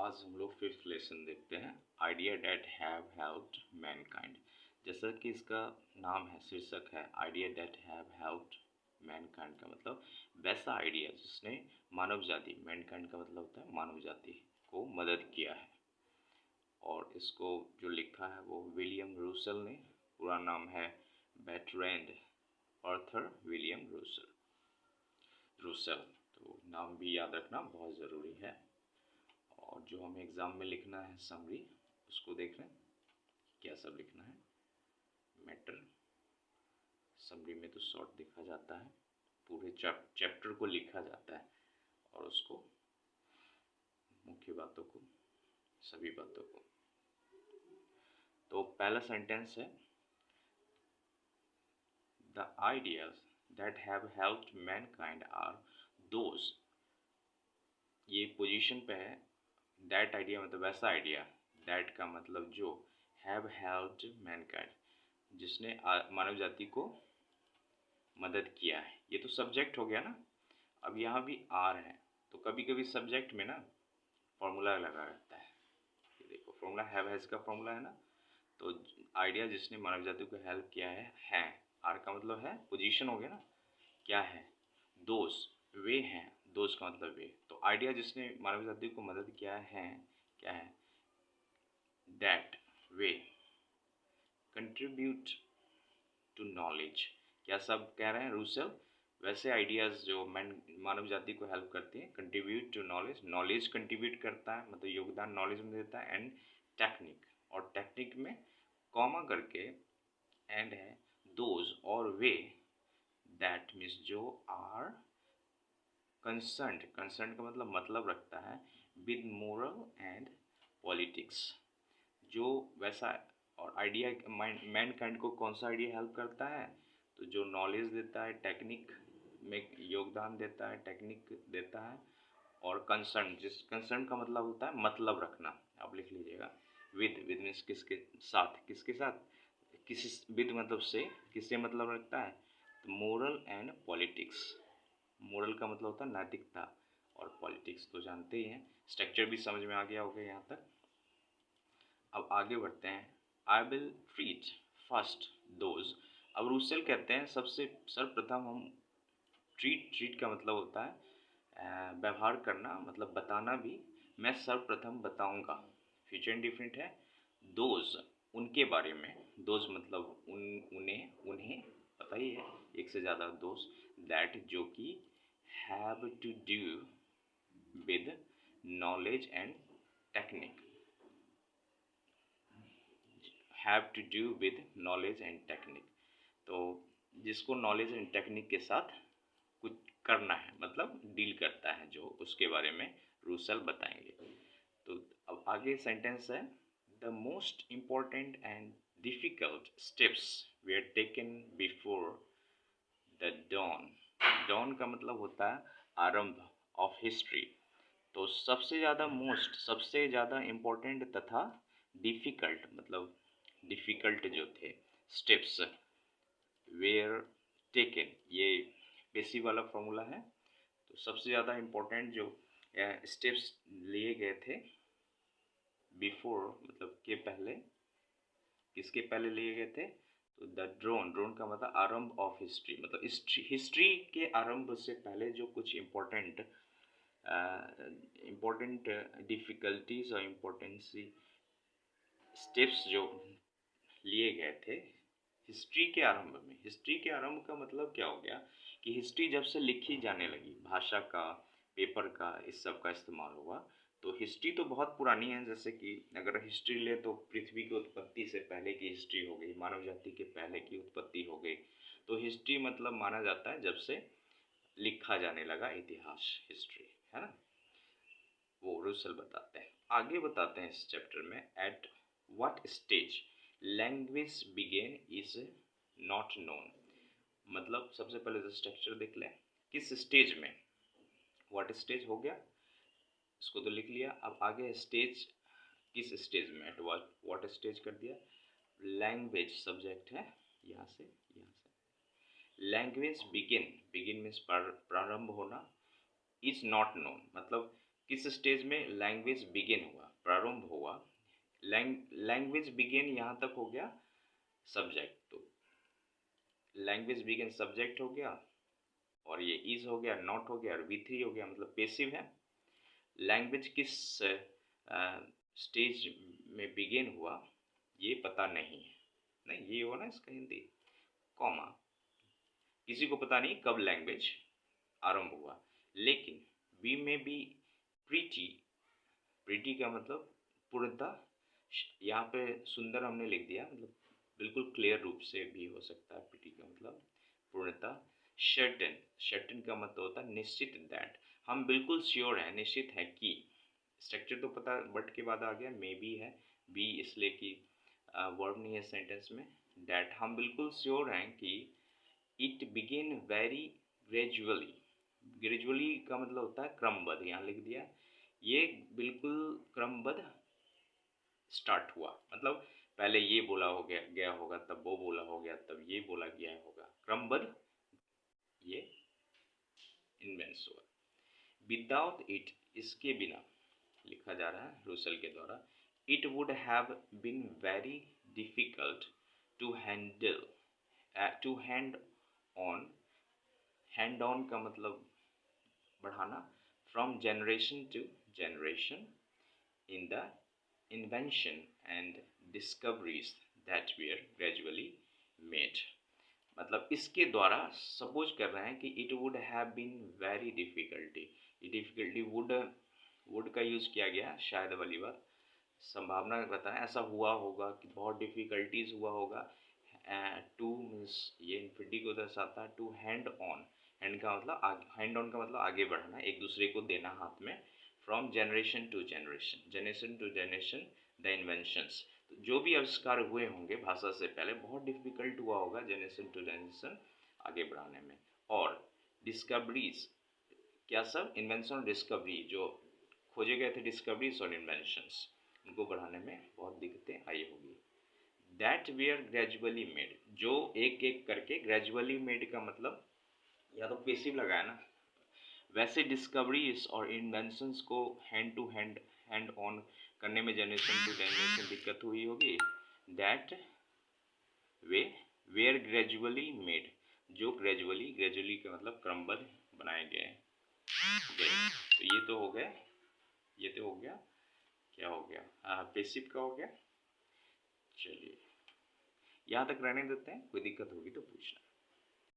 आज हम लोग फिफ्थ लेसन देखते हैं, idea that have helped mankind. जैसा कि इसका नाम है, शीर्षक है idea that have helped mankind, का मतलब वैसा आइडिया जिसने मानव जाति, मैनकाइंड का मतलब होता है मानव जाति को मदद किया है। और इसको जो लिखा है वो विलियम रूसल ने, पूरा नाम है बर्ट्रैंड आर्थर विलियम रूसल। तो नाम भी याद रखना बहुत ज़रूरी है। और जो हमें एग्ज़ाम में लिखना है समरी, उसको देख लें क्या सब लिखना है। मैटर समरी में तो शॉर्ट लिखा जाता है, पूरे चैप्टर को लिखा जाता है और उसको मुख्य बातों को, सभी बातों को। तो पहला सेंटेंस है, the ideas that have helped mankind are those. ये पोजीशन पे है, दैट आइडिया मतलब वैसा आइडिया, दैट का मतलब जो, हैव हेल्प्ड मैनकाइंड जिसने मानव जाति को मदद किया है। ये तो सब्जेक्ट हो गया ना। अब यहाँ भी आर है, तो कभी कभी सब्जेक्ट में ना फॉर्मूला लगा रहता है। ये देखो फॉर्मूला हैव हैज का फॉर्मूला है ना। तो आइडिया जिसने मानव जाति को हेल्प किया है। आर का मतलब है पोजीशन हो गया ना, क्या है, दोस्त वे हैं, दोस्त का मतलब वे। तो आइडिया जिसने मानव जाति को मदद किया है, क्या है, that we contribute to knowledge. क्या सब कह रहे हैं रूसल, वैसे आइडियाज़ जो मानव जाति को हेल्प करती हैं, contribute to knowledge, knowledge contribute करता है मतलब योगदान नॉलेज में देता है, एंड टेक्निक, और टेक्निक में कॉमा करके एंड है, दोज और वे, दैट मीन्स जो आर कंसर्न का मतलब रखता है विद मोरल एंड पॉलिटिक्स। जो वैसा, और आइडिया मैनकाइंड को कौन सा आइडिया हेल्प करता है, तो जो नॉलेज देता है, टेक्निक में योगदान देता है, टेक्निक देता है, और कंसर्न, जिस कंसर्न का मतलब होता है मतलब रखना, आप लिख लीजिएगा। विद मीन्स किसके साथ, किसके साथ, किसी, विद मतलब से, किससे मतलब रखता है, तो मोरल एंड पॉलिटिक्स। मोरल का मतलब होता है नैतिकता, और पॉलिटिक्स तो जानते ही हैं। स्ट्रक्चर भी समझ में आ गया होगा यहाँ तक। अब आगे बढ़ते हैं। I will treat first those. अब रूसेल कहते हैं सबसे सर्वप्रथम हम, ट्रीट का मतलब होता है व्यवहार करना, मतलब बताना भी, मैं सर्वप्रथम बताऊंगा, फ्यूचर इंडिफिनिट है। दोज उनके बारे में, दोज मतलब उन्हें पता ही है, एक से ज़्यादा दोस्त, दैट जो कि, have to do with knowledge and technique, have to do with knowledge and technique. तो जिसको नॉलेज एंड टेक्निक के साथ कुछ करना है, मतलब डील करता है, जो उसके बारे में रूसल बताएंगे। तो अब आगे सेंटेंस है, the most important and difficult steps were taken before the dawn. Dawn का मतलब होता है आरंभ ऑफ हिस्ट्री। तो सबसे ज़्यादा सबसे ज़्यादा इम्पोर्टेंट तथा डिफ़िकल्ट मतलब डिफ़िकल्ट जो थे स्टेप्स, वेयर टेकन, ये बेसिक वाला फॉर्मूला है। तो सबसे ज़्यादा इम्पोर्टेंट जो स्टेप्स लिए गए थे, बिफोर मतलब के पहले, किसके पहले लिए गए थे, तो द ड्रोन का मतलब आरंभ ऑफ हिस्ट्री, मतलब हिस्ट्री के आरंभ से पहले जो कुछ इम्पोर्टेंट डिफ़िकल्टीज और इम्पोर्टेंसी स्टेप्स जो लिए गए थे हिस्ट्री के आरंभ में। हिस्ट्री के आरंभ का मतलब क्या हो गया कि हिस्ट्री जब से लिखी जाने लगी, भाषा का, पेपर का, इस सब का इस्तेमाल हुआ, तो हिस्ट्री तो बहुत पुरानी है। जैसे कि अगर हिस्ट्री ले तो पृथ्वी की उत्पत्ति से पहले की हिस्ट्री हो गई, मानव जाति के पहले की उत्पत्ति हो गई। तो हिस्ट्री मतलब माना जाता है जब से लिखा जाने लगा इतिहास, हिस्ट्री है ना। वो रूसल बताते हैं। आगे बताते हैं इस चैप्टर में, at what stage language began is not known. मतलब सबसे पहले तो स्ट्रक्चर देख लें, किस स्टेज में, व्हाट स्टेज हो गया, इसको तो लिख लिया। अब आगे स्टेज, किस स्टेज में, एट व्हाट स्टेज कर दिया। लैंग्वेज सब्जेक्ट है, यहाँ से लैंग्वेज बिगिन मीन्स प्रारंभ होना, इज नॉट नोन मतलब किस स्टेज में लैंग्वेज बिगिन हुआ, प्रारंभ हुआ। लैंग्वेज बिगिन यहाँ तक हो गया सब्जेक्ट, तो लैंग्वेज बिगिन सब्जेक्ट हो गया, और ये इज हो गया, नॉट हो गया, और V3 हो गया, मतलब पेसिव है। लैंग्वेज किस स्टेज में बिगिन हुआ ये पता नहीं है, नहीं ये हो ना इसका हिंदी, कॉमा, किसी को पता नहीं कब लैंग्वेज आरंभ हुआ। लेकिन वी में बी प्रीटी, प्रीटी का मतलब पूर्णतः, यहाँ पे सुंदर हमने लिख दिया, मतलब बिल्कुल क्लियर रूप से भी हो सकता है। प्रीटी का मतलब पूर्णतः। सर्टेन, सर्टेन का मतलब होता है निश्चित, दैट हम बिल्कुल श्योर हैं, निश्चित है कि। स्ट्रक्चर तो पता बट के बाद आ गया, मे बी है, बी इसलिए कि वर्ब नहीं है सेंटेंस में। दैट हम बिल्कुल श्योर हैं कि it begin very gradually, gradually का मतलब होता है क्रमबद्ध, यहाँ लिख दिया, ये बिल्कुल क्रमबद्ध स्टार्ट हुआ, मतलब पहले ये बोला हो गया होगा, तब वो बोला हो गया, तब ये बोला गया होगा, क्रमबद्ध ये इन्वेंस हुआ। विदाउट इट, इसके बिना, लिखा जा रहा है रूसल के द्वारा, it would have been very difficult to handle, to hand on, hand on का मतलब बढ़ाना, from generation to generation, in the invention and discoveries that were gradually made। मतलब इसके द्वारा सपोज कर रहे हैं कि it would have been very difficulty, difficulty would का यूज़ किया गया शायद वाली बार, संभावना बताएं ऐसा हुआ होगा कि बहुत डिफिकल्टीज हुआ होगा। टू मीन्स ये इन्फिनिटी को दर्शाता है, टू हैंड ऑन, हैंड का मतलब हैंड ऑन का मतलब आगे बढ़ना, एक दूसरे को देना हाथ में, from generation to generation, generation to generation the inventions, तो जो भी आविष्कार हुए होंगे भाषा से पहले बहुत डिफिकल्ट हुआ होगा जनरेशन टू जनरेशन आगे बढ़ाने में। और डिस्कवरीज, क्या सब, इन्वेंशन और डिस्कवरी, जो खोजे गए थे डिस्कवरीज और इन्वेंशंस, उनको बढ़ाने में बहुत दिक्कतें आई होगी। दैट वेयर ग्रेजुअली मेड, जो एक एक करके, ग्रेजुअली मेड का मतलब या तो पेसिव लगाया ना, वैसे डिस्कवरीज और इन्वेंशंस को hand to hand, hand on करने में जनरेशन टू जनरेशन दिक्कत हुई होगी। That way were gradually made, जो ग्रेजुअली, ग्रेजुअली का मतलब क्रमबद्ध बनाए गए। तो ये तो हो गया, ये तो हो गया, क्या हो गया, पेसिव का हो गया। चलिए यहाँ तक रहने देते हैं, कोई दिक्कत होगी तो पूछना।